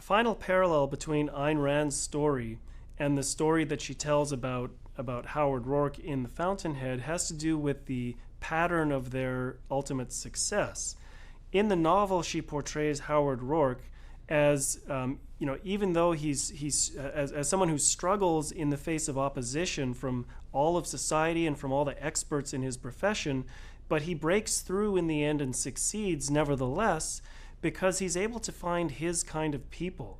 final parallel between Ayn Rand's story and the story that she tells about Howard Roark in The Fountainhead has to do with the pattern of their ultimate success. In the novel, she portrays Howard Roark as, even though he's as someone who struggles in the face of opposition from all of society and from all the experts in his profession, but he breaks through in the end and succeeds nevertheless because he's able to find his kind of people.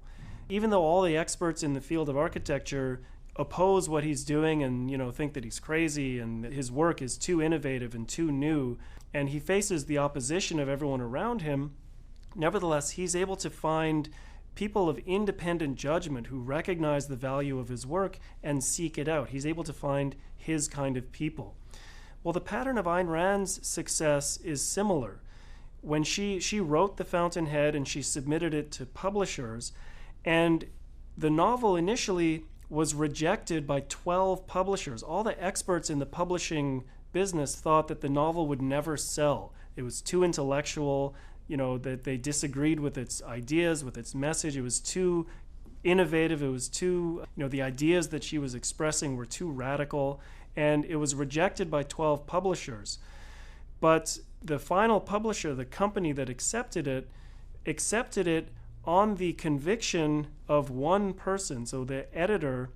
Even though all the experts in the field of architecture oppose what he's doing and think that he's crazy and that his work is too innovative and too new, and he faces the opposition of everyone around him, nevertheless he's able to find people of independent judgment who recognize the value of his work and seek it out. He's able to find his kind of people. Well, the pattern of Ayn Rand's success is similar. When she wrote The Fountainhead and she submitted it to publishers, and the novel initially was rejected by 12 publishers. All the experts in the publishing business thought that the novel would never sell. It was too intellectual, that they disagreed with its ideas, with its message. It was too innovative. It was too, the ideas that she was expressing were too radical, and it was rejected by 12 publishers. But the final publisher, the company that accepted it on the conviction of one person. So the editor,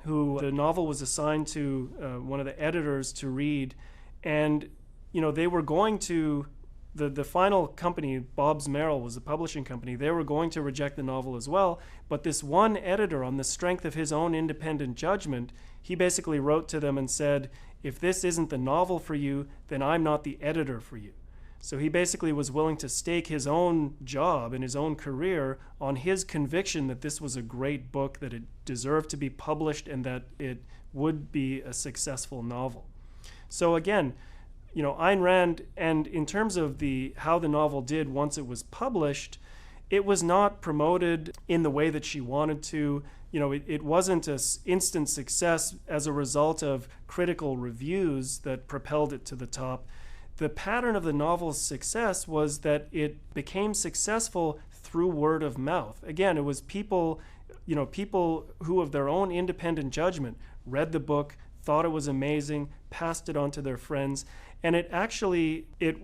who the novel was assigned to, one of the editors to read, and they were going to, the final company, Bobbs Merrill was the publishing company, they were going to reject the novel as well, but this one editor, on the strength of his own independent judgment, he basically wrote to them and said, if this isn't the novel for you, then I'm not the editor for you. So he basically was willing to stake his own job and his own career on his conviction that this was a great book, that it deserved to be published, and that it would be a successful novel. So again, Ayn Rand, and in terms of how the novel did once it was published, it was not promoted in the way that she wanted to. It wasn't an instant success as a result of critical reviews that propelled it to the top. The pattern of the novel's success was that it became successful through word of mouth. Again, it was people who of their own independent judgment read the book, thought it was amazing, passed it on to their friends, and it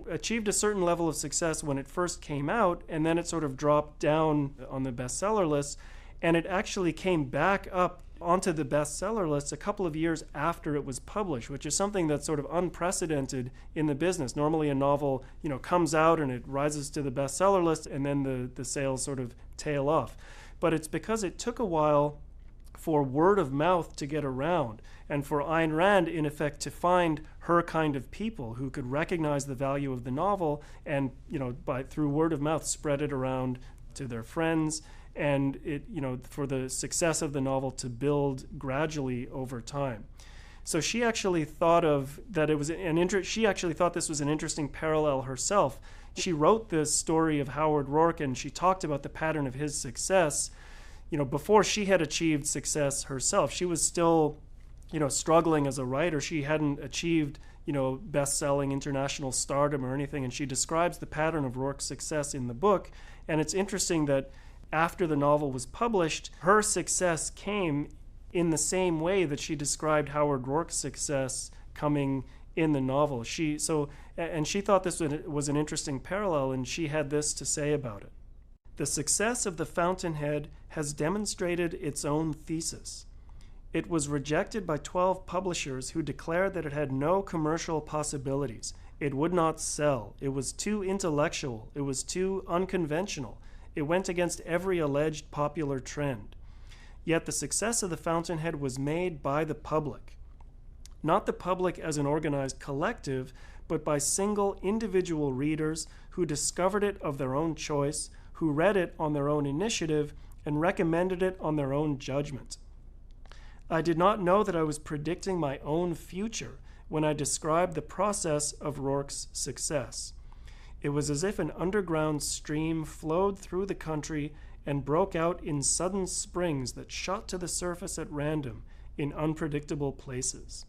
achieved a certain level of success when it first came out, and then it sort of dropped down on the bestseller list, and it actually came back up onto the bestseller list a couple of years after it was published, which is something that's sort of unprecedented in the business. Normally a novel, comes out and it rises to the bestseller list, and then the sales sort of tail off. But it's because it took a while for word of mouth to get around, and for Ayn Rand, in effect, to find her kind of people who could recognize the value of the novel and, through word of mouth, spread it around to their friends, and for the success of the novel to build gradually over time. So she actually thought she actually thought this was an interesting parallel herself. She wrote this story of Howard Roark, and she talked about the pattern of his success, before she had achieved success herself. She was still, struggling as a writer. She hadn't achieved, best-selling international stardom or anything, and she describes the pattern of Roark's success in the book. And it's interesting that after the novel was published, her success came in the same way that she described Howard Roark's success coming in the novel. She thought this was an interesting parallel, and she had this to say about it. The success of The Fountainhead has demonstrated its own thesis. It was rejected by 12 publishers who declared that it had no commercial possibilities. It would not sell. It was too intellectual. It was too unconventional. It went against every alleged popular trend. Yet the success of The Fountainhead was made by the public. Not the public as an organized collective, but by single individual readers who discovered it of their own choice, who read it on their own initiative, and recommended it on their own judgment. I did not know that I was predicting my own future when I described the process of Roark's success. It was as if an underground stream flowed through the country and broke out in sudden springs that shot to the surface at random in unpredictable places.